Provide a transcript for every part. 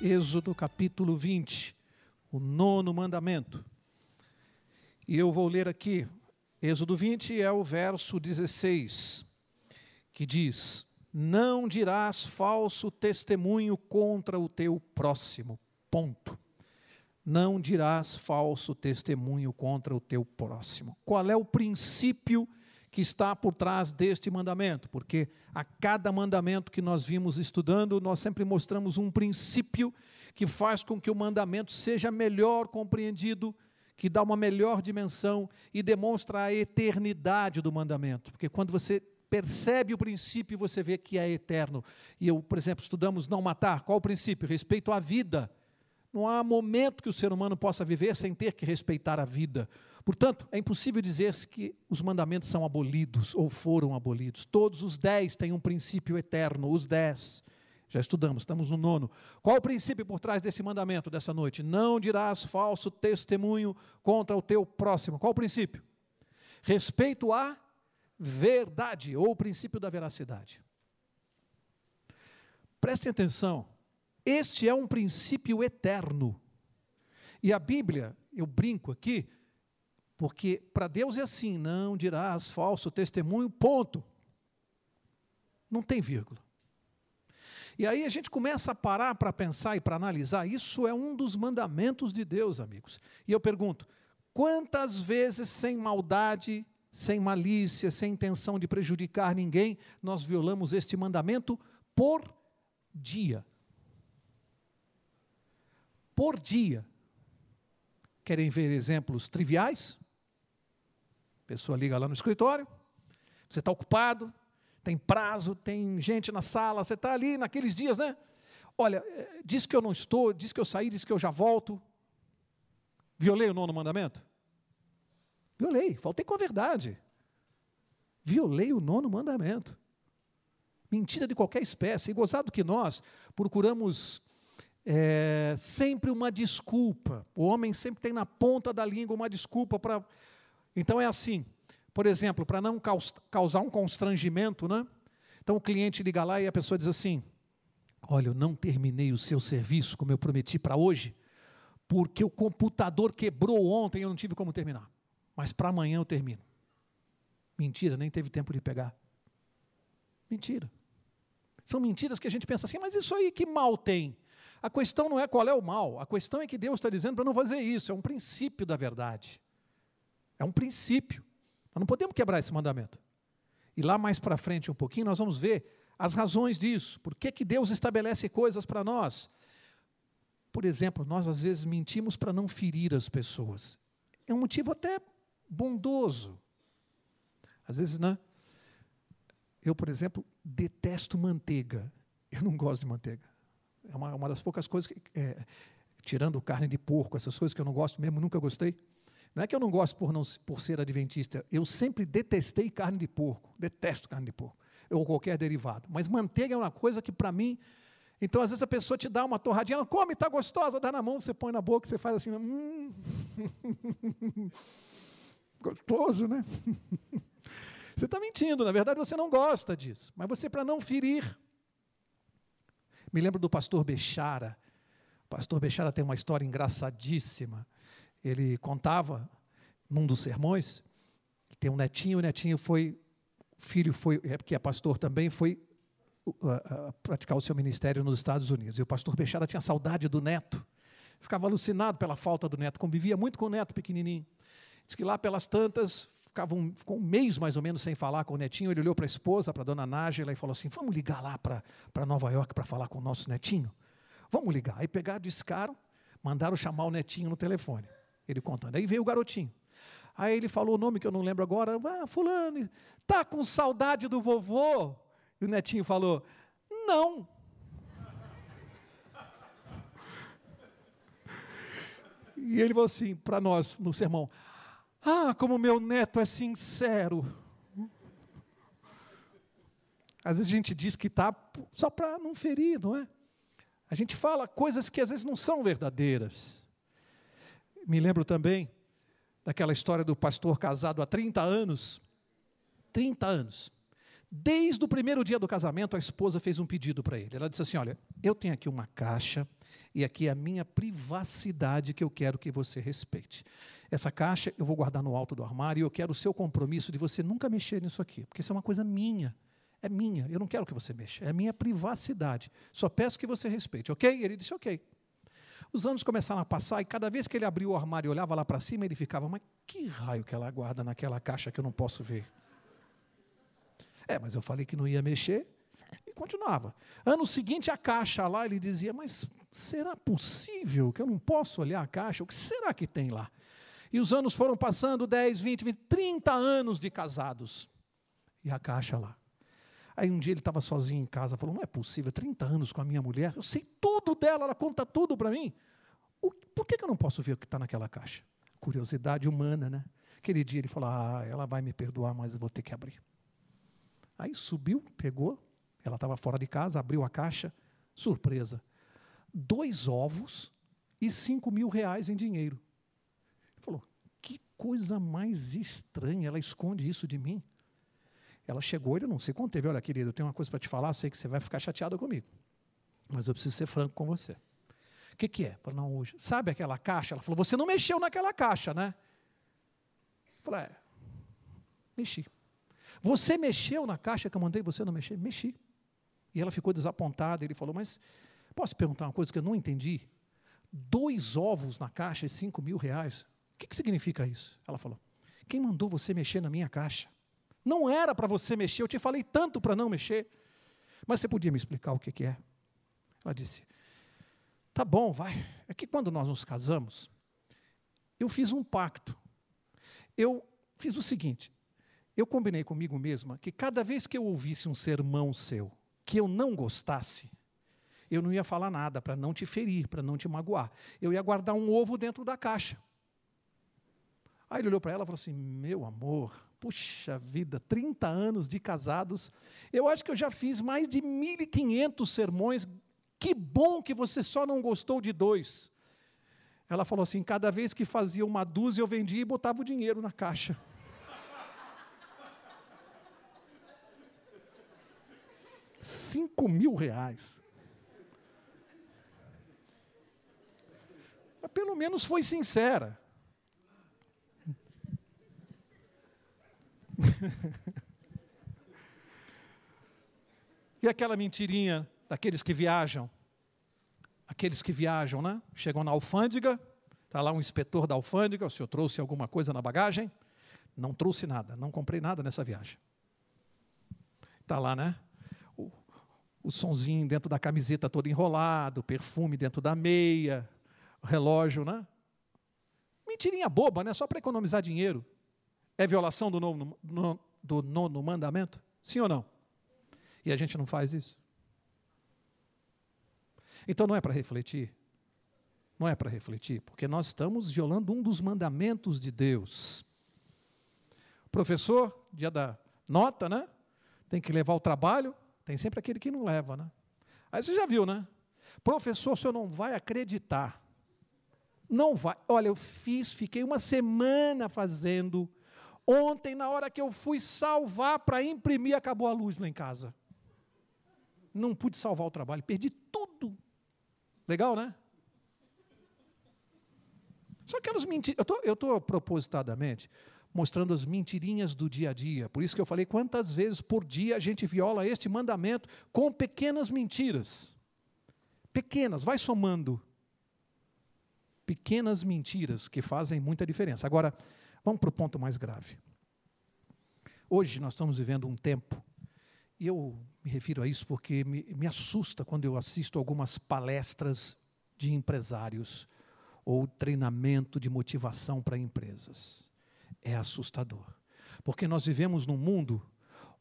Êxodo capítulo 20, o 9º mandamento. E eu vou ler aqui, Êxodo 20 é o verso 16, que diz: não dirás falso testemunho contra o teu próximo, ponto. Não dirás falso testemunho contra o teu próximo. Qual é o princípio que está por trás deste mandamento? Porque a cada mandamento que nós vimos estudando, nós sempre mostramos um princípio que faz com que o mandamento seja melhor compreendido, que dá uma melhor dimensão e demonstra a eternidade do mandamento. Porque quando você percebe o princípio, você vê que é eterno. E eu, por exemplo, estudamos não matar. Qual o princípio? Respeito à vida. Não há momento que o ser humano possa viver sem ter que respeitar a vida. Portanto, é impossível dizer-se que os mandamentos são abolidos ou foram abolidos. Todos os 10 têm um princípio eterno, os 10. Já estudamos, estamos no 9º. Qual o princípio por trás desse mandamento dessa noite? Não dirás falso testemunho contra o teu próximo. Qual o princípio? Respeito à verdade, ou o princípio da veracidade. Prestem atenção. Este é um princípio eterno. E a Bíblia, eu brinco aqui, porque para Deus é assim: não dirás falso testemunho, ponto. Não tem vírgula. E aí a gente começa a parar para pensar e para analisar. Isso é um dos mandamentos de Deus, amigos. E eu pergunto, quantas vezes sem maldade, sem malícia, sem intenção de prejudicar ninguém, nós violamos este mandamento por dia? Por dia. Querem ver exemplos triviais? A pessoa liga lá no escritório, você está ocupado, tem prazo, tem gente na sala, você está ali naqueles dias, né? Olha, diz que eu não estou, diz que eu saí, diz que eu já volto. Violei o 9º mandamento? Violei, faltei com a verdade. Violei o 9º mandamento. Mentira de qualquer espécie. E gozado que nós procuramos sempre uma desculpa. O homem sempre tem na ponta da língua uma desculpa para... Então é assim, por exemplo, para não causar um constrangimento, né? Então o cliente liga lá e a pessoa diz assim: olha, eu não terminei o seu serviço como eu prometi para hoje, porque o computador quebrou ontem e eu não tive como terminar. Mas para amanhã eu termino. Mentira, nem teve tempo de pegar. Mentira. São mentiras que a gente pensa assim, mas isso aí que mal tem? A questão não é qual é o mal, a questão é que Deus está dizendo para não fazer isso, é um princípio da verdade. É um princípio. Nós não podemos quebrar esse mandamento. E lá mais para frente um pouquinho, nós vamos ver as razões disso. Por que que Deus estabelece coisas para nós? Por exemplo, nós às vezes mentimos para não ferir as pessoas. É um motivo até bondoso. Às vezes, né? Eu, por exemplo, detesto manteiga. Eu não gosto de manteiga. É uma das poucas coisas que, tirando carne de porco, essas coisas que eu não gosto mesmo, nunca gostei. Não é que eu não gosto por ser adventista, eu sempre detestei carne de porco, detesto carne de porco, ou qualquer derivado. Mas manteiga é uma coisa que para mim... Então às vezes a pessoa te dá uma torradinha, ela come, está gostosa, dá na mão, você põe na boca, você faz assim... Gostoso, né? Você está mentindo, na verdade você não gosta disso, mas você, para não ferir... Me lembro do pastor Bechara. O pastor Bechara tem uma história engraçadíssima. Ele contava, num dos sermões, que tem um netinho, o netinho foi, o filho foi, que é pastor também, foi praticar o seu ministério nos Estados Unidos. E o pastor Bechara tinha saudade do neto, ficava alucinado pela falta do neto, convivia muito com o neto pequenininho. Diz que lá pelas tantas, ficou um mês mais ou menos sem falar com o netinho, ele olhou para a esposa, para a dona Nájila, e falou assim: vamos ligar lá para Nova York para falar com o nosso netinho? Vamos ligar. Aí pegaram, discaram, mandaram chamar o netinho no telefone. Ele contando. Aí veio o garotinho. Aí ele falou o nome que eu não lembro agora. Ah, fulano, tá com saudade do vovô? E o netinho falou: não. E ele falou assim para nós no sermão: ah, como meu neto é sincero. Às vezes a gente diz que está só para não ferir, não é? A gente fala coisas que às vezes não são verdadeiras. Me lembro também daquela história do pastor casado há 30 anos. 30 anos. Desde o primeiro dia do casamento, a esposa fez um pedido para ele. Ela disse assim: olha, eu tenho aqui uma caixa E aqui é a minha privacidade que eu quero que você respeite. Essa caixa eu vou guardar no alto do armário e eu quero o seu compromisso de você nunca mexer nisso aqui, porque isso é uma coisa minha. É minha, eu não quero que você mexa, é a minha privacidade. Só peço que você respeite, ok? Ele disse ok. Os anos começaram a passar e cada vez que ele abriu o armário e olhava lá para cima, ele ficava, mas que raio que ela guarda naquela caixa que eu não posso ver? Mas eu falei que não ia mexer e continuava. Ano seguinte, a caixa lá, ele dizia, mas será possível que eu não posso olhar a caixa? O que será que tem lá? E os anos foram passando, 10, 20, 30 anos de casados. E a caixa lá. Aí um dia ele estava sozinho em casa, falou, não é possível, 30 anos com a minha mulher, eu sei tudo dela, ela conta tudo para mim. Por que eu não posso ver o que está naquela caixa? Curiosidade humana, né? Aquele dia ele falou, ela vai me perdoar, mas eu vou ter que abrir. Aí subiu, pegou, ela estava fora de casa, abriu a caixa, surpresa, 2 ovos e 5 mil reais em dinheiro. Ele falou, que coisa mais estranha, ela esconde isso de mim. Ela chegou, ele não se conteve, olha querido, eu tenho uma coisa para te falar, eu sei que você vai ficar chateado comigo, mas eu preciso ser franco com você. O que é? Falei, não, hoje. Sabe aquela caixa? Ela falou, você não mexeu naquela caixa, né? Eu falei, mexi. Você mexeu na caixa que eu mandei você não mexer? Mexi. E ela ficou desapontada, ele falou, mas posso perguntar uma coisa que eu não entendi? 2 ovos na caixa e 5 mil reais, o que significa isso? Ela falou, quem mandou você mexer na minha caixa? Não era para você mexer, eu te falei tanto para não mexer, mas você podia me explicar o que é? Ela disse, tá bom, vai. É que quando nós nos casamos, eu fiz um pacto. Eu fiz o seguinte, eu combinei comigo mesma que cada vez que eu ouvisse um sermão seu, que eu não gostasse, eu não ia falar nada para não te ferir, para não te magoar. Eu ia guardar um ovo dentro da caixa. Aí ele olhou para ela e falou assim, meu amor, puxa vida, 30 anos de casados, eu acho que eu já fiz mais de 1.500 sermões, que bom que você só não gostou de 2. Ela falou assim, cada vez que fazia uma dúzia, eu vendia e botava o dinheiro na caixa. R$5 mil. Mas pelo menos foi sincera. E aquela mentirinha daqueles que viajam? Aqueles que viajam, né? Chegam na alfândega, está lá um inspetor da alfândega, o senhor trouxe alguma coisa na bagagem? Não trouxe nada, não comprei nada nessa viagem. Está lá, né? O sonzinho dentro da camiseta todo enrolado, o perfume dentro da meia, o relógio, né? Mentirinha boba, né? Só para economizar dinheiro. É violação do nono mandamento? Sim ou não? E a gente não faz isso? Então não é para refletir? Não é para refletir, porque nós estamos violando um dos mandamentos de Deus. Professor, dia da nota, né? Tem que levar o trabalho, tem sempre aquele que não leva, né? Aí você já viu, né? Professor, o senhor não vai acreditar. Não vai. Olha, eu fiquei uma semana fazendo. Ontem, na hora que eu fui salvar para imprimir, acabou a luz lá em casa. Não pude salvar o trabalho, perdi tudo. Legal, né? Só aquelas mentiras. Eu estou propositadamente mostrando as mentirinhas do dia a dia. Por isso que eu falei quantas vezes por dia a gente viola este mandamento com pequenas mentiras. Pequenas, vai somando. Pequenas mentiras que fazem muita diferença. Agora, vamos para o ponto mais grave. Hoje nós estamos vivendo um tempo, e eu me refiro a isso porque me assusta quando eu assisto algumas palestras de empresários ou treinamento de motivação para empresas. É assustador. Porque nós vivemos num mundo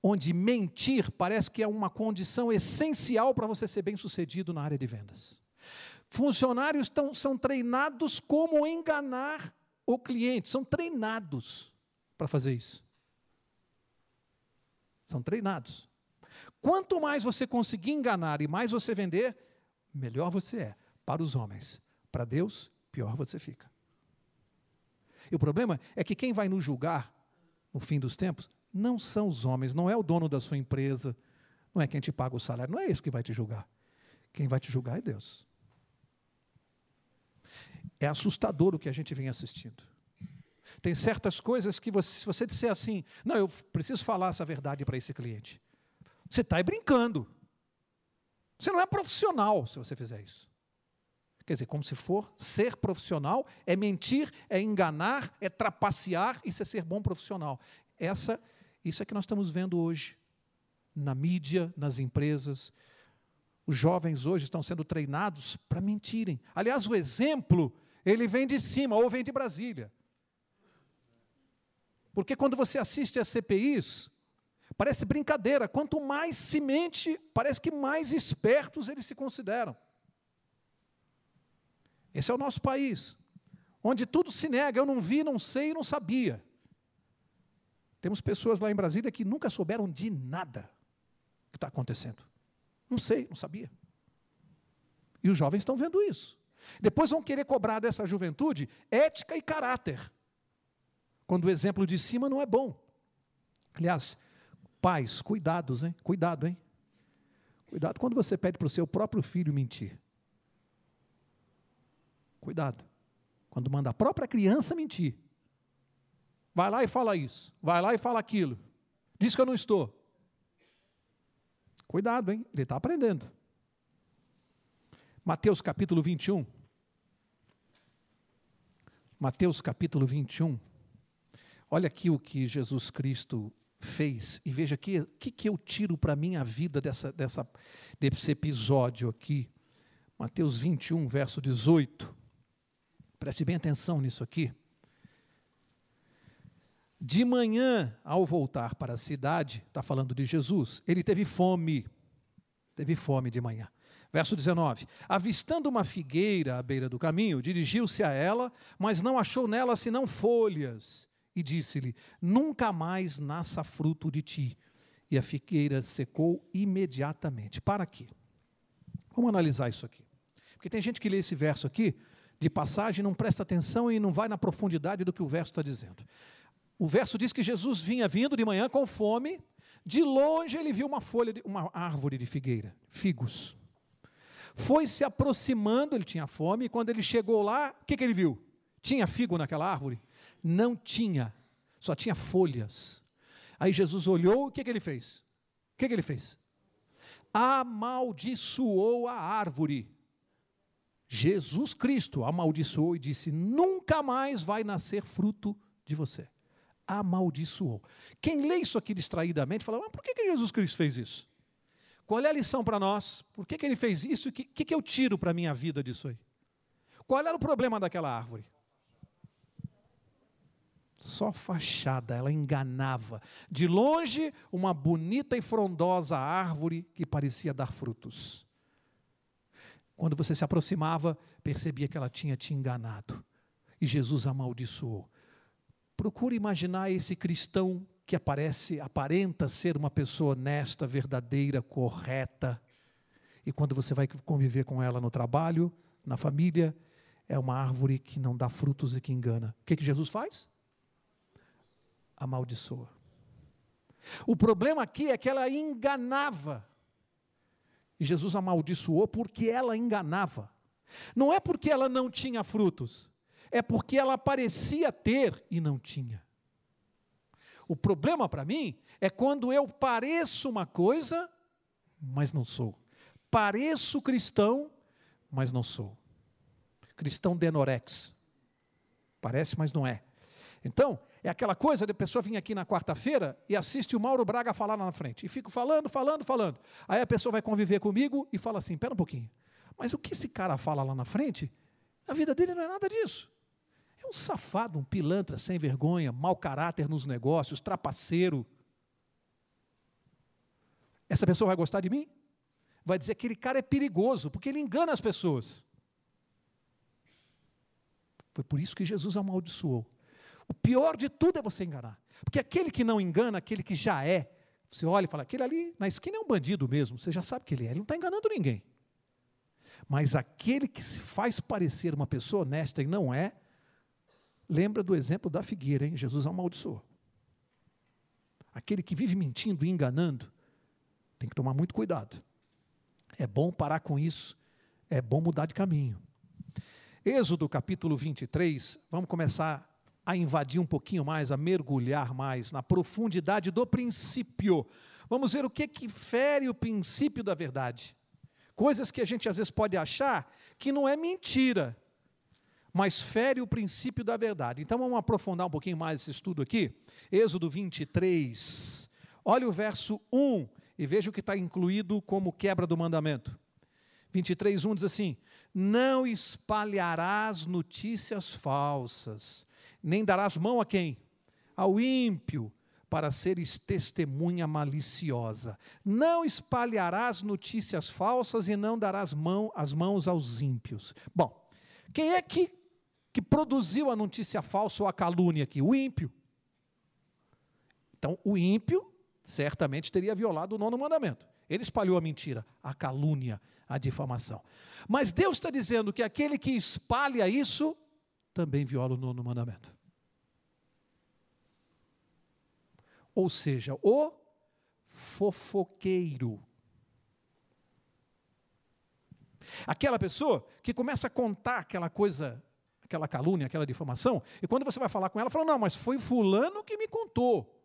onde mentir parece que é uma condição essencial para você ser bem-sucedido na área de vendas. Funcionários são treinados como enganar o cliente, são treinados para fazer isso. São treinados. Quanto mais você conseguir enganar e mais você vender, melhor você é para os homens. Para Deus, pior você fica. E o problema é que quem vai nos julgar no fim dos tempos não são os homens, não é o dono da sua empresa, não é quem te paga o salário, não é esse que vai te julgar. Quem vai te julgar é Deus. É assustador o que a gente vem assistindo. Tem certas coisas que se você disser assim, não, eu preciso falar essa verdade para esse cliente. Você está brincando. Você não é profissional se você fizer isso. Quer dizer, como se for ser profissional, é mentir, é enganar, é trapacear, isso é ser bom profissional. Isso é que nós estamos vendo hoje, na mídia, nas empresas. Os jovens hoje estão sendo treinados para mentirem. Aliás, o exemplo, ele vem de cima ou vem de Brasília. Porque quando você assiste às CPIs, parece brincadeira. Quanto mais se mente, parece que mais espertos eles se consideram. Esse é o nosso país, onde tudo se nega. Eu não vi, não sei e não sabia. Temos pessoas lá em Brasília que nunca souberam de nada que está acontecendo. Não sei, não sabia. E os jovens estão vendo isso. Depois vão querer cobrar dessa juventude ética e caráter, quando o exemplo de cima não é bom. Aliás, pais, cuidado, hein? Cuidado quando você pede para o seu próprio filho mentir. Cuidado. Quando manda a própria criança mentir. Vai lá e fala isso. Vai lá e fala aquilo. Diz que eu não estou. Cuidado, hein? Ele está aprendendo. Mateus capítulo 21. Mateus capítulo 21. Olha aqui o que Jesus Cristo fez. E veja aqui o que eu tiro para a minha vida desse episódio aqui. Mateus 21, verso 18. Preste bem atenção nisso aqui. De manhã, ao voltar para a cidade, está falando de Jesus, ele teve fome de manhã. Verso 19, avistando uma figueira à beira do caminho, dirigiu-se a ela, mas não achou nela senão folhas, e disse-lhe, nunca mais nasça fruto de ti. E a figueira secou imediatamente. Para aqui. Vamos analisar isso aqui. Porque tem gente que lê esse verso aqui, de passagem, não presta atenção e não vai na profundidade do que o verso está dizendo. O verso diz que Jesus vinha vindo de manhã com fome, de longe ele viu uma árvore de figueira, figos. Foi se aproximando, ele tinha fome, e quando ele chegou lá, o que ele viu? Tinha figo naquela árvore? Não tinha, só tinha folhas. Aí Jesus olhou, o que ele fez? O que ele fez? Amaldiçoou a árvore. Jesus Cristo amaldiçoou e disse, nunca mais vai nascer fruto de você. Amaldiçoou. Quem lê isso aqui distraidamente, fala, mas por que Jesus Cristo fez isso? Qual é a lição para nós? Por que ele fez isso? E o que eu tiro para a minha vida disso aí? Qual era o problema daquela árvore? Só fachada, ela enganava. De longe, uma bonita e frondosa árvore que parecia dar frutos. Quando você se aproximava, percebia que ela tinha te enganado. E Jesus amaldiçoou. Procure imaginar esse cristão que aparenta ser uma pessoa honesta, verdadeira, correta. E quando você vai conviver com ela no trabalho, na família, é uma árvore que não dá frutos e que engana. O que Jesus faz? Amaldiçoa. O problema aqui é que ela enganava. E Jesus amaldiçoou porque ela enganava. Não é porque ela não tinha frutos, é porque ela parecia ter e não tinha. O problema para mim é quando eu pareço uma coisa, mas não sou. Pareço cristão, mas não sou. Cristão denorex. Parece, mas não é. Então, é aquela coisa de a pessoa vir aqui na quarta-feira e assiste o Mauro Braga falar lá na frente. E fico falando. Aí a pessoa vai conviver comigo e fala assim, espera um pouquinho. Mas o que esse cara fala lá na frente, a vida dele não é nada disso. É um safado, um pilantra, sem vergonha, mau caráter nos negócios, trapaceiro. Essa pessoa vai gostar de mim? Vai dizer que aquele cara é perigoso, porque ele engana as pessoas. Foi por isso que Jesus amaldiçoou. O pior de tudo é você enganar. Porque aquele que não engana, aquele que já é, você olha e fala, aquele ali na esquina é um bandido mesmo, você já sabe que ele é, ele não está enganando ninguém. Mas aquele que se faz parecer uma pessoa honesta e não é, lembra do exemplo da figueira, hein? Jesus amaldiçoou. Aquele que vive mentindo e enganando, tem que tomar muito cuidado. É bom parar com isso, é bom mudar de caminho. Êxodo capítulo 23, vamos começar a invadir um pouquinho mais, a mergulhar mais na profundidade do princípio. Vamos ver o que fere o princípio da verdade. Coisas que a gente às vezes pode achar que não é mentira, mas fere o princípio da verdade. Então vamos aprofundar um pouquinho mais esse estudo aqui. Êxodo 23, olha o verso 1 e veja o que está incluído como quebra do mandamento. 23:1 diz assim: não espalharás notícias falsas, nem darás mão a quem? Ao ímpio, para seres testemunha maliciosa. Não espalharás notícias falsas e não darás as mãos aos ímpios. Bom, quem é que produziu a notícia falsa ou a calúnia aqui? O ímpio. Então, o ímpio certamente teria violado o 9º mandamento. Ele espalhou a mentira, a calúnia, a difamação. Mas Deus está dizendo que aquele que espalha isso também viola o 9º mandamento. Ou seja, o fofoqueiro. Aquela pessoa que começa a contar aquela coisa, aquela calúnia, aquela difamação, e quando você vai falar com ela, fala: não, mas foi fulano que me contou.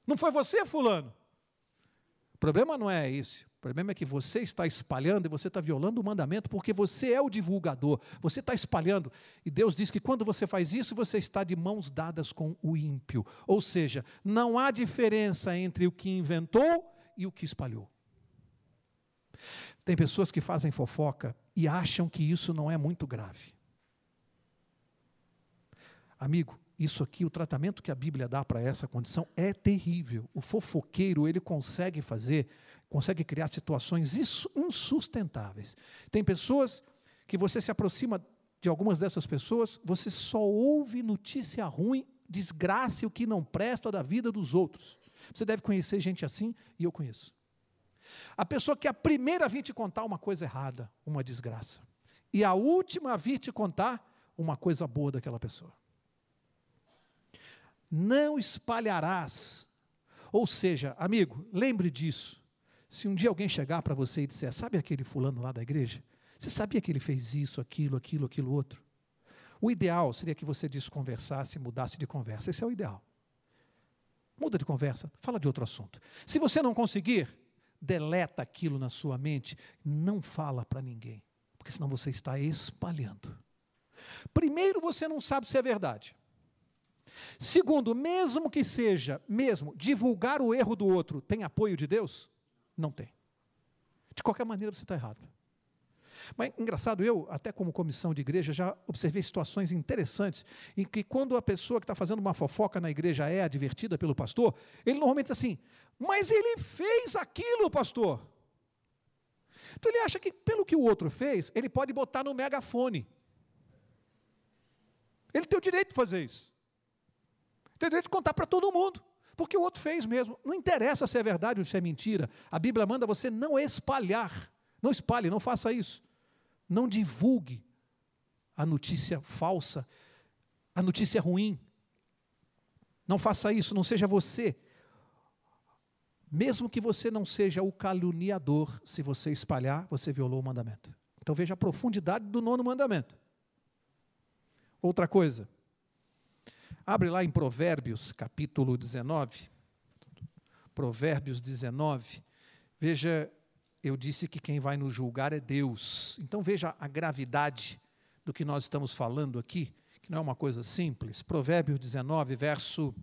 Não foi você, fulano? O problema não é esse. O problema é que você está espalhando e você está violando o mandamento, porque você é o divulgador, você está espalhando. E Deus diz que quando você faz isso, você está de mãos dadas com o ímpio. Ou seja, não há diferença entre o que inventou e o que espalhou. Tem pessoas que fazem fofoca e acham que isso não é muito grave. Amigo, isso aqui, o tratamento que a Bíblia dá para essa condição é terrível. O fofoqueiro, ele consegue criar situações insustentáveis. Tem pessoas que você se aproxima de algumas dessas pessoas, você só ouve notícia ruim, desgraça e o que não presta da vida dos outros. Você deve conhecer gente assim, e eu conheço. A pessoa que é a primeira a vir te contar uma coisa errada, uma desgraça, e a última a vir te contar uma coisa boa daquela pessoa. Não espalharás. Ou seja, amigo, lembre disso. Se um dia alguém chegar para você e disser: sabe aquele fulano lá da igreja? Você sabia que ele fez isso, aquilo outro? O ideal seria que você desconversasse, mudasse de conversa. Esse é o ideal. Muda de conversa, fala de outro assunto. Se você não conseguir, deleta aquilo na sua mente, não fala para ninguém, porque senão você está espalhando. Primeiro, você não sabe se é verdade. Segundo, mesmo que seja, divulgar o erro do outro, tem apoio de Deus? Não tem. De qualquer maneira você está errado. Mas, engraçado, eu, até como comissão de igreja, já observei situações interessantes, em que quando a pessoa que está fazendo uma fofoca na igreja é advertida pelo pastor, ele normalmente diz assim: mas ele fez aquilo, pastor. Então ele acha que pelo que o outro fez, ele pode botar no megafone. Ele tem o direito de fazer isso. Tem direito de contar para todo mundo, porque o outro fez mesmo. Não interessa se é verdade ou se é mentira. A Bíblia manda você não espalhar. Não espalhe, não faça isso. Não divulgue a notícia falsa, a notícia ruim. Não faça isso, não seja você. Mesmo que você não seja o caluniador, se você espalhar, você violou o mandamento. Então veja a profundidade do 9º mandamento. Outra coisa. Abre lá em Provérbios, capítulo 19. Provérbios 19. Veja, eu disse que quem vai nos julgar é Deus. Então veja a gravidade do que nós estamos falando aqui, que não é uma coisa simples. Provérbios 19, verso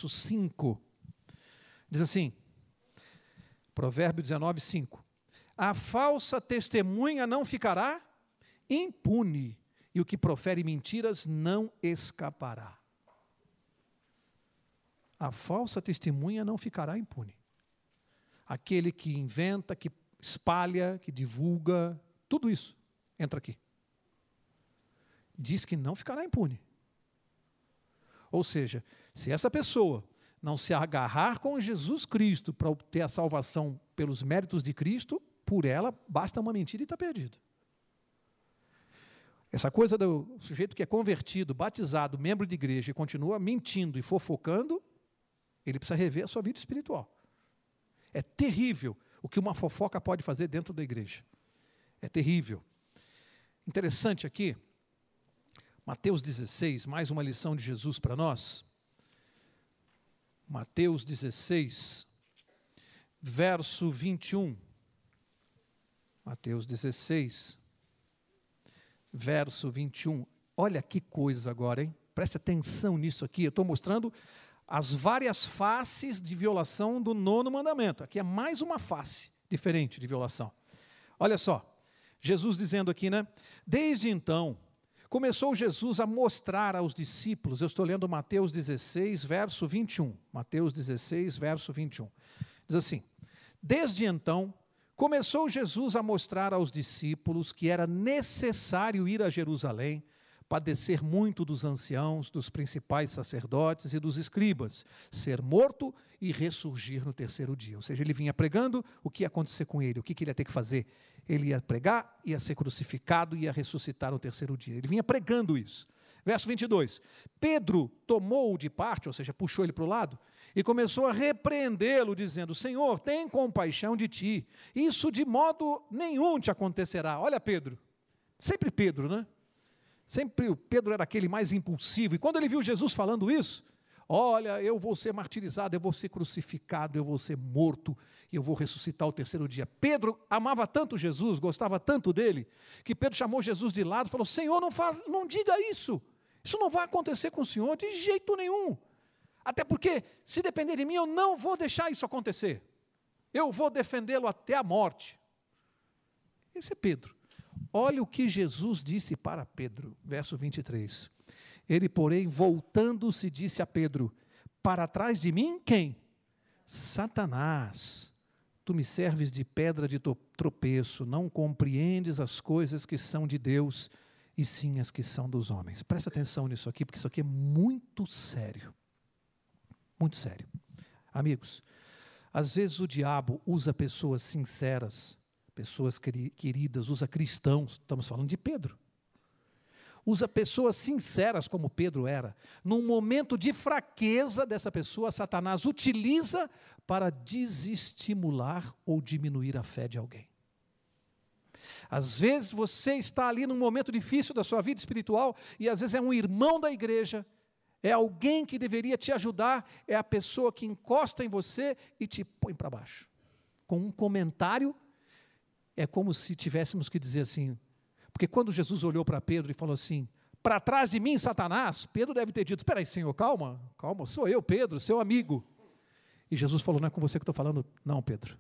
5. Diz assim, Provérbios 19, 5. A falsa testemunha não ficará impune, e o que profere mentiras não escapará. A falsa testemunha não ficará impune. Aquele que inventa, que espalha, que divulga, tudo isso entra aqui. Diz que não ficará impune. Ou seja, se essa pessoa não se agarrar com Jesus Cristo para obter a salvação pelos méritos de Cristo, por ela basta uma mentira e está perdido. Essa coisa do sujeito que é convertido, batizado, membro de igreja e continua mentindo e fofocando, ele precisa rever a sua vida espiritual. É terrível o que uma fofoca pode fazer dentro da igreja. É terrível. interessante aqui, Mateus 16, mais uma lição de Jesus para nós. Mateus 16, verso 21. Mateus 16, verso 21. Olha que coisa agora, hein? Preste atenção nisso aqui. Eu estou mostrando as várias faces de violação do 9º mandamento. Aqui é mais uma face diferente de violação. Olha só, Jesus dizendo aqui, né? Desde então, começou Jesus a mostrar aos discípulos, eu estou lendo Mateus 16, verso 21. Mateus 16, verso 21. Diz assim, desde então, começou Jesus a mostrar aos discípulos que era necessário ir a Jerusalém, padecer muito dos anciãos, dos principais sacerdotes e dos escribas, ser morto e ressurgir no 3º dia. Ou seja, ele vinha pregando o que ia acontecer com ele, o que ele ia ter que fazer. Ele ia pregar, ia ser crucificado e ia ressuscitar no 3º dia. Ele vinha pregando isso. Verso 22. Pedro tomou-o de parte, ou seja, puxou ele para o lado, e começou a repreendê-lo, dizendo, Senhor, tem compaixão de ti, isso de modo nenhum te acontecerá. Olha Pedro, sempre Pedro, né? Sempre o Pedro era aquele mais impulsivo, e quando ele viu Jesus falando isso, olha, eu vou ser martirizado, eu vou ser crucificado, eu vou ser morto, e eu vou ressuscitar o 3º dia. Pedro amava tanto Jesus, gostava tanto dele, que Pedro chamou Jesus de lado e falou, Senhor, não diga isso não vai acontecer com o Senhor de jeito nenhum, até porque, se depender de mim, eu não vou deixar isso acontecer, eu vou defendê-lo até a morte. Esse é Pedro. Olha o que Jesus disse para Pedro, verso 23. Ele, porém, voltando-se, disse a Pedro, para trás de mim, quem? Satanás, tu me serves de pedra de tropeço, não compreendes as coisas que são de Deus, e sim as que são dos homens. Presta atenção nisso aqui, porque isso aqui é muito sério. Muito sério. Amigos, às vezes o diabo usa pessoas sinceras, pessoas queridas, usa cristãos, estamos falando de Pedro. Usa pessoas sinceras como Pedro era. Num momento de fraqueza dessa pessoa, Satanás utiliza para desestimular ou diminuir a fé de alguém. Às vezes você está ali num momento difícil da sua vida espiritual e às vezes é um irmão da igreja, é alguém que deveria te ajudar, é a pessoa que encosta em você e te põe para baixo. Com um comentário, é como se tivéssemos que dizer assim, porque quando Jesus olhou para Pedro e falou assim, para trás de mim, Satanás, Pedro deve ter dito, espera aí, Senhor, calma, sou eu, Pedro, seu amigo. E Jesus falou, não é com você que estou falando, não, Pedro.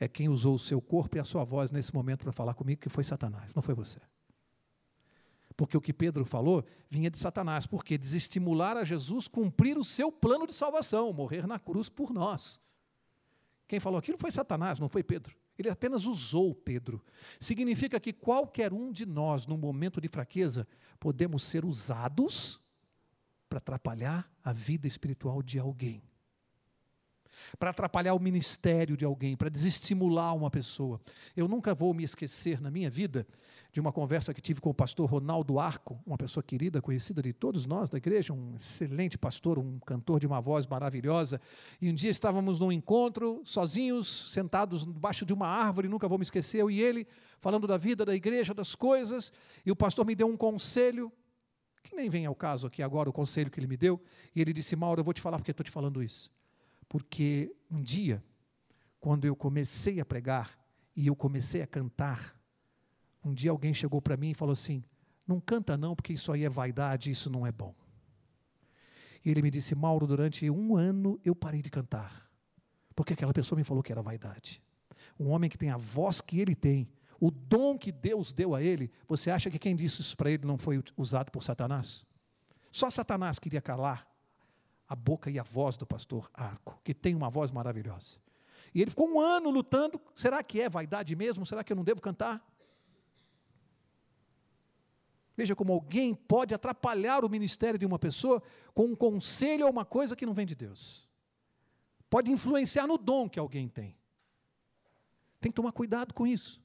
É quem usou o seu corpo e a sua voz nesse momento para falar comigo, que foi Satanás, não foi você. Porque o que Pedro falou vinha de Satanás, porque desestimular a Jesus cumprir o seu plano de salvação, morrer na cruz por nós. Quem falou aquilo foi Satanás, não foi Pedro. Ele apenas usou Pedro. Significa que qualquer um de nós, num momento de fraqueza, podemos ser usados para atrapalhar a vida espiritual de alguém. Para atrapalhar o ministério de alguém, para desestimular uma pessoa. Eu nunca vou me esquecer na minha vida de uma conversa que tive com o pastor Ronaldo Arco, uma pessoa querida, conhecida de todos nós da igreja, um excelente pastor, um cantor de uma voz maravilhosa, e um dia estávamos num encontro, sozinhos, sentados debaixo de uma árvore, nunca vou me esquecer, eu e ele, falando da vida da igreja, das coisas, e o pastor me deu um conselho, que nem vem ao caso aqui agora, o conselho que ele me deu, e ele disse, Mauro, eu vou te falar porque estou te falando isso. Porque um dia, quando eu comecei a pregar e eu comecei a cantar, um dia alguém chegou para mim e falou assim, não canta não, porque isso aí é vaidade, isso não é bom. E ele me disse, Mauro, durante 1 ano eu parei de cantar, porque aquela pessoa me falou que era vaidade. Um homem que tem a voz que ele tem, o dom que Deus deu a ele, você acha que quem disse isso para ele não foi usado por Satanás? Só Satanás queria calar a boca e a voz do pastor Arco, que tem uma voz maravilhosa. E ele ficou 1 ano lutando, será que é vaidade mesmo? Será que eu não devo cantar? Veja como alguém pode atrapalhar o ministério de uma pessoa com um conselho ou uma coisa que não vem de Deus. Pode influenciar no dom que alguém tem. Tem que tomar cuidado com isso.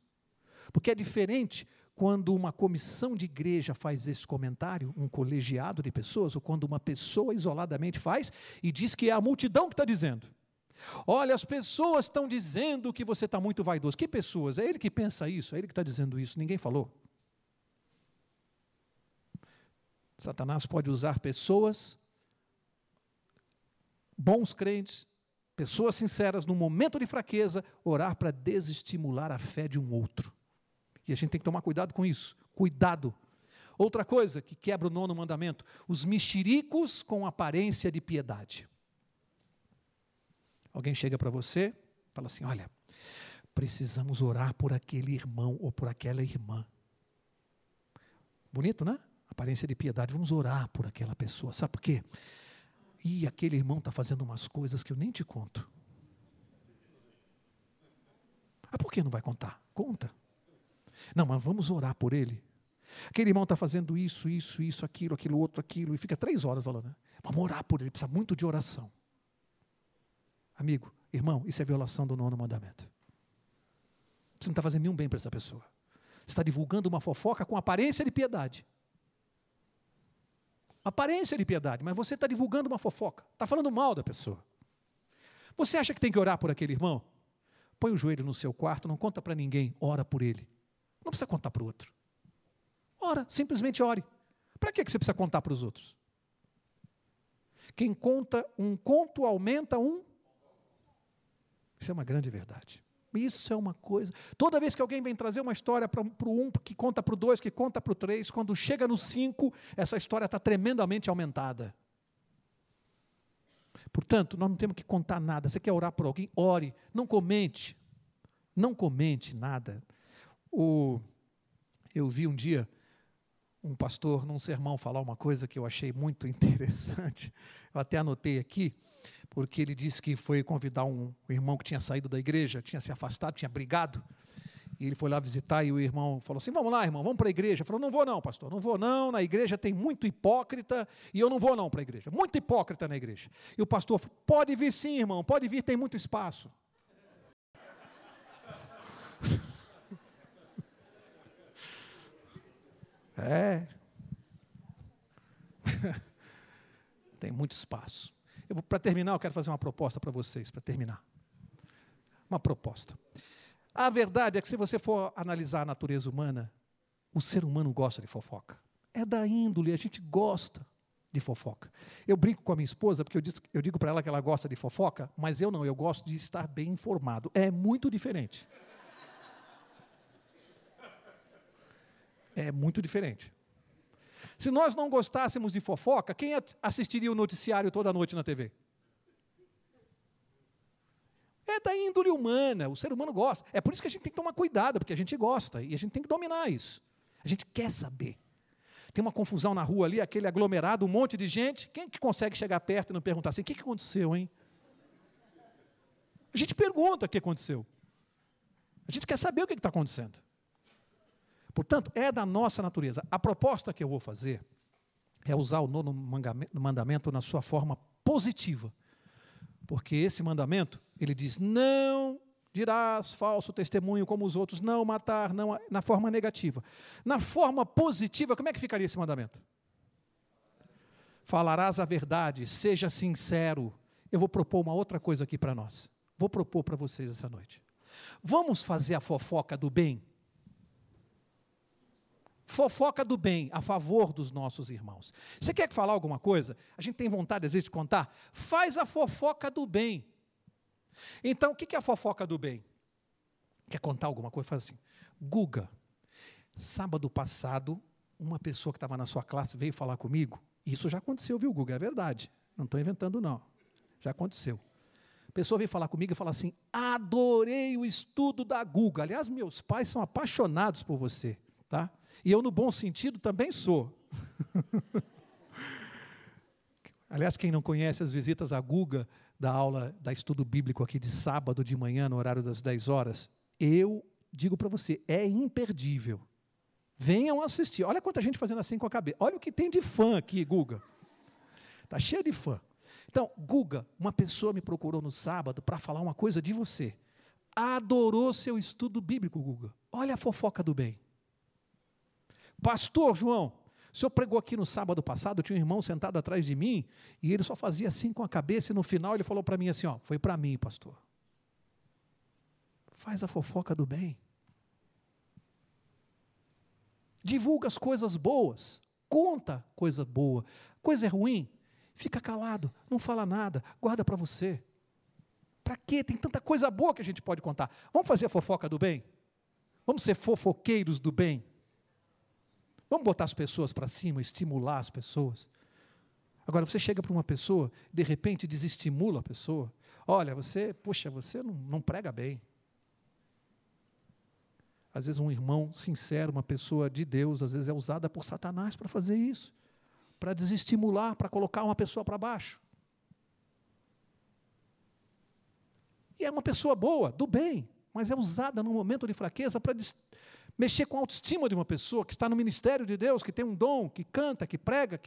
Porque é diferente quando uma comissão de igreja faz esse comentário, um colegiado de pessoas, ou quando uma pessoa isoladamente faz e diz que é a multidão que está dizendo. Olha, as pessoas estão dizendo que você está muito vaidoso. Que pessoas? É ele que pensa isso, é ele que está dizendo isso, ninguém falou. Satanás pode usar pessoas, bons crentes, pessoas sinceras, no momento de fraqueza, orar para desestimular a fé de um outro. E a gente tem que tomar cuidado com isso. Cuidado. Outra coisa que quebra o 9º mandamento, os mexericos com aparência de piedade. Alguém chega para você, fala assim, olha, precisamos orar por aquele irmão ou por aquela irmã. Bonito, né? Aparência de piedade, vamos orar por aquela pessoa. Sabe por quê? Ih, aquele irmão está fazendo umas coisas que eu nem te conto. Ah, por que não vai contar? Conta. Não, mas vamos orar por ele. Aquele irmão está fazendo isso, aquilo outro, e fica 3 horas falando, né? Vamos orar por ele, precisa muito de oração. Amigo, irmão, isso é violação do 9º mandamento. Você não está fazendo nenhum bem para essa pessoa. Você está divulgando uma fofoca com aparência de piedade. Aparência de piedade, mas você está divulgando uma fofoca. Está falando mal da pessoa. Você acha que tem que orar por aquele irmão? Põe o joelho no seu quarto, não conta para ninguém, ora por ele. Não precisa contar para o outro. Ora, simplesmente ore. Para que você precisa contar para os outros? Quem conta um conto aumenta um. Isso é uma grande verdade. Isso é uma coisa. Toda vez que alguém vem trazer uma história para o 1, que conta para o 2, que conta para o 3, quando chega no 5, essa história está tremendamente aumentada. Portanto, nós não temos que contar nada. Você quer orar por alguém? Ore. Não comente. Não comente nada. Eu vi um dia um pastor, num sermão, falar uma coisa que eu achei muito interessante. Eu até anotei aqui, porque ele disse que foi convidar um irmão que tinha saído da igreja, tinha se afastado, tinha brigado, e ele foi lá visitar, e o irmão falou assim, vamos lá, irmão, vamos para a igreja. Ele falou, não vou não, pastor, não vou não, na igreja tem muito hipócrita, e eu não vou não para a igreja, muito hipócrita na igreja. E o pastor falou, pode vir sim, irmão, pode vir, tem muito espaço. Tem muito espaço. Para terminar, eu quero fazer uma proposta para vocês, para terminar. Uma proposta. A verdade é que se você for analisar a natureza humana, o ser humano gosta de fofoca. É da índole, a gente gosta de fofoca. Eu brinco com a minha esposa, porque eu digo para ela que ela gosta de fofoca, mas eu não, eu gosto de estar bem informado. É muito diferente. É muito diferente. Se nós não gostássemos de fofoca, quem assistiria o noticiário toda noite na TV? É da índole humana, o ser humano gosta. É por isso que a gente tem que tomar cuidado, porque a gente gosta, e a gente tem que dominar isso. A gente quer saber. Tem uma confusão na rua ali, aquele aglomerado, um monte de gente. Quem que consegue chegar perto e não perguntar assim, o que aconteceu, hein? A gente pergunta o que aconteceu. A gente quer saber o que está acontecendo. Portanto, é da nossa natureza. A proposta que eu vou fazer é usar o 9º mandamento na sua forma positiva. Porque esse mandamento, ele diz, não dirás falso testemunho como os outros, não matar, não, na forma negativa. Na forma positiva, como é que ficaria esse mandamento? Falarás a verdade, seja sincero. Eu vou propor uma outra coisa aqui para nós. Vou propor para vocês essa noite. Vamos fazer a fofoca do bem? Fofoca do bem, a favor dos nossos irmãos. Você quer falar alguma coisa? A gente tem vontade, às vezes, de contar? Faz a fofoca do bem. Então, o que é a fofoca do bem? Quer contar alguma coisa? Faz assim. Guga, sábado passado, uma pessoa que estava na sua classe veio falar comigo. Isso já aconteceu, viu, Guga? É verdade. Não estou inventando, não. Já aconteceu. A pessoa veio falar comigo e fala assim, adorei o estudo da Guga. Aliás, meus pais são apaixonados por você, tá? E eu, no bom sentido, também sou. Aliás, quem não conhece as visitas à Guga, da aula da estudo bíblico aqui de sábado de manhã, no horário das 10 horas, eu digo para você, é imperdível. Venham assistir. Olha quanta gente fazendo assim com a cabeça. Olha o que tem de fã aqui, Guga. Está cheio de fã. Então, Guga, uma pessoa me procurou no sábado para falar uma coisa de você. Adorou seu estudo bíblico, Guga. Olha a fofoca do bem. Pastor João, o senhor pregou aqui no sábado passado, tinha um irmão sentado atrás de mim, e ele só fazia assim com a cabeça, e no final ele falou para mim assim, ó, foi para mim, pastor. Faz a fofoca do bem. Divulga as coisas boas. conta coisa boa. Coisa ruim, fica calado, não fala nada, guarda para você. Para quê? Tem tanta coisa boa que a gente pode contar. Vamos fazer a fofoca do bem? Vamos ser fofoqueiros do bem? Vamos botar as pessoas para cima, estimular as pessoas? Agora, você chega para uma pessoa, de repente desestimula a pessoa. Olha, você não prega bem. Às vezes um irmão sincero, uma pessoa de Deus, às vezes é usada por Satanás para fazer isso. Para desestimular, para colocar uma pessoa para baixo. E é uma pessoa boa, do bem, mas é usada num momento de fraqueza para mexer com a autoestima de uma pessoa que está no ministério de Deus, que tem um dom, que canta, que prega,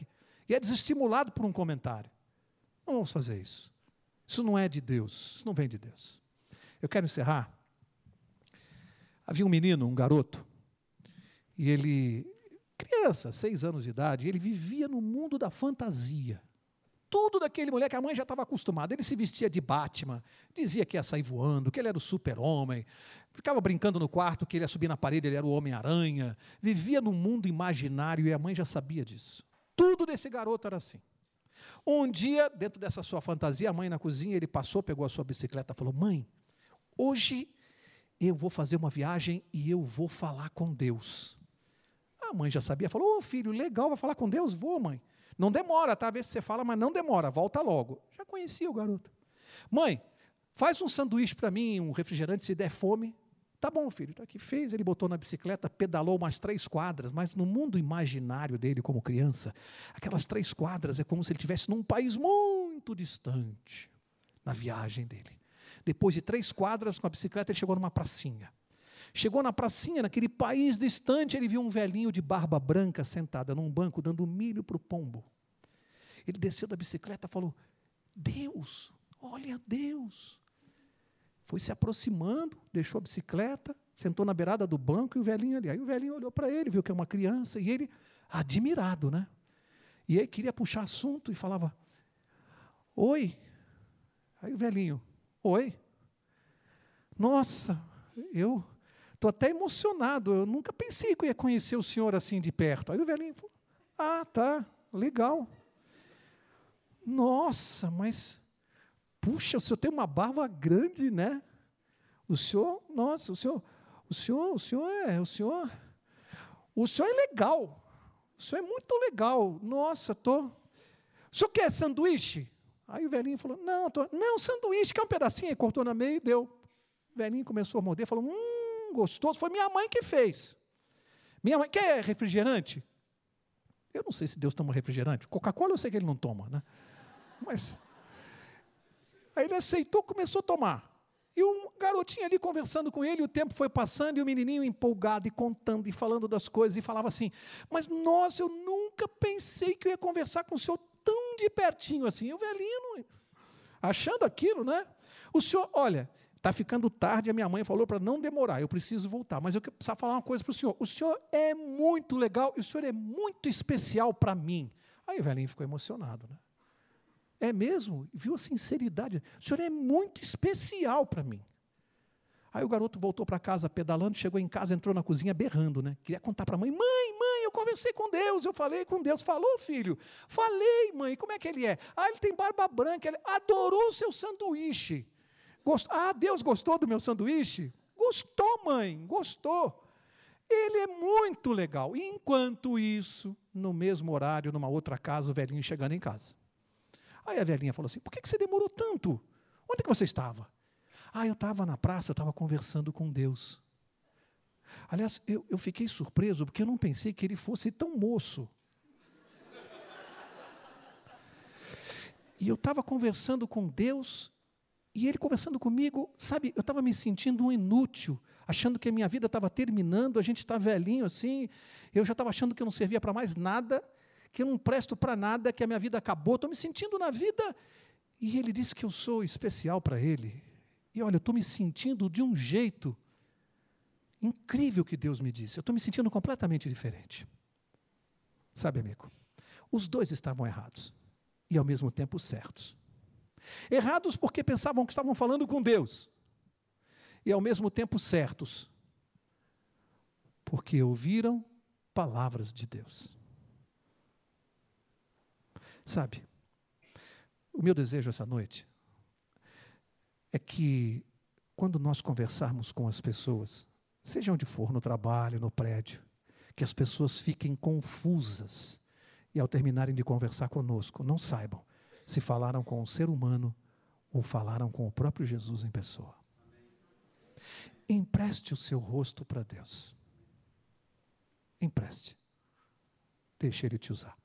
e é desestimulado por um comentário. Não vamos fazer isso. Isso não é de Deus, isso não vem de Deus. Eu quero encerrar. Havia um menino, um garoto, e ele, criança, 6 anos de idade, ele vivia no mundo da fantasia. Tudo daquele mulher que a mãe já estava acostumada. Ele se vestia de Batman, dizia que ia sair voando, que ele era o super-homem, ficava brincando no quarto que ele ia subir na parede, ele era o Homem-Aranha, vivia num mundo imaginário e a mãe já sabia disso. Tudo desse garoto era assim. Um dia, dentro dessa sua fantasia, a mãe na cozinha, ele passou, pegou a sua bicicleta e falou: mãe, hoje eu vou fazer uma viagem e eu vou falar com Deus. A mãe já sabia, falou: ô filho, legal, vai falar com Deus? Vou, mãe. Não demora, tá? Às vezes você fala, mas não demora, volta logo. Já conhecia o garoto. Mãe, faz um sanduíche para mim, um refrigerante, se der fome. Tá bom, filho, tá aqui. Fez, ele botou na bicicleta, pedalou umas 3 quadras, mas no mundo imaginário dele como criança, aquelas 3 quadras é como se ele estivesse num país muito distante, na viagem dele. Depois de 3 quadras com a bicicleta, ele chegou numa pracinha. Chegou na pracinha, naquele país distante, ele viu um velhinho de barba branca sentado num banco, dando milho para o pombo. Ele desceu da bicicleta e falou: Deus, olha Deus. Foi se aproximando, deixou a bicicleta, sentou na beirada do banco e o velhinho ali. Aí o velhinho olhou para ele, viu que é uma criança, e ele, admirado, né? E ele queria puxar assunto e falava: oi. Aí o velhinho: oi. Nossa, eu estou até emocionado, eu nunca pensei que eu ia conhecer o senhor assim de perto. Aí o velhinho falou: ah, tá, legal. Nossa, mas, puxa, o senhor tem uma barba grande, né? O senhor, nossa, o senhor é legal. O senhor é muito legal. Nossa, O senhor quer sanduíche? Aí o velhinho falou: não, sanduíche, quer um pedacinho? Ele cortou na meia e deu. O velhinho começou a morder, falou: gostoso, foi minha mãe que fez. Minha mãe, quer refrigerante? Eu não sei se Deus toma refrigerante. Coca-Cola eu sei que ele não toma, né? Mas, aí ele aceitou, começou a tomar. E um garotinho ali conversando com ele, o tempo foi passando, e o menininho empolgado, e contando, e falando das coisas, e falava assim: mas, nossa, eu nunca pensei que eu ia conversar com o senhor tão de pertinho assim. E o velhinho, achando aquilo, né? O senhor, olha, está ficando tarde, a minha mãe falou para não demorar, eu preciso voltar, mas eu preciso falar uma coisa para o senhor. O senhor é muito legal, e o senhor é muito especial para mim. Aí o velhinho ficou emocionado, né? É mesmo? Viu a sinceridade? O senhor é muito especial para mim. Aí o garoto voltou para casa pedalando, chegou em casa, entrou na cozinha berrando, né? Queria contar para a mãe: mãe, eu conversei com Deus, eu falei com Deus. Falou, filho? Falei, mãe, como é que ele é? Ah, ele tem barba branca, ele adorou o seu sanduíche. Deus gostou do meu sanduíche? Gostou, mãe, gostou. Ele é muito legal. E enquanto isso, no mesmo horário, numa outra casa, o velhinho chegando em casa. Aí a velhinha falou assim: por que você demorou tanto? Onde é que você estava? Eu estava na praça, eu estava conversando com Deus. Aliás, eu fiquei surpreso, porque eu não pensei que ele fosse tão moço. E eu estava conversando com Deus, e ele conversando comigo, sabe, eu estava me sentindo um inútil, achando que a minha vida estava terminando, a gente está velhinho assim, eu já estava achando que eu não servia para mais nada, que eu não presto para nada, que a minha vida acabou, estou me sentindo na vida. E ele disse que eu sou especial para ele. E olha, eu estou me sentindo de um jeito incrível que Deus me disse. Eu estou me sentindo completamente diferente. Sabe, amigo, os dois estavam errados e ao mesmo tempo certos. Errados porque pensavam que estavam falando com Deus, e ao mesmo tempo certos, porque ouviram palavras de Deus. Sabe, o meu desejo essa noite é que, quando nós conversarmos com as pessoas, seja onde for, no trabalho, no prédio, que as pessoas fiquem confusas e, ao terminarem de conversar conosco, não saibam se falaram com um ser humano ou falaram com o próprio Jesus em pessoa. Empreste o seu rosto para Deus. Empreste. Deixe Ele te usar.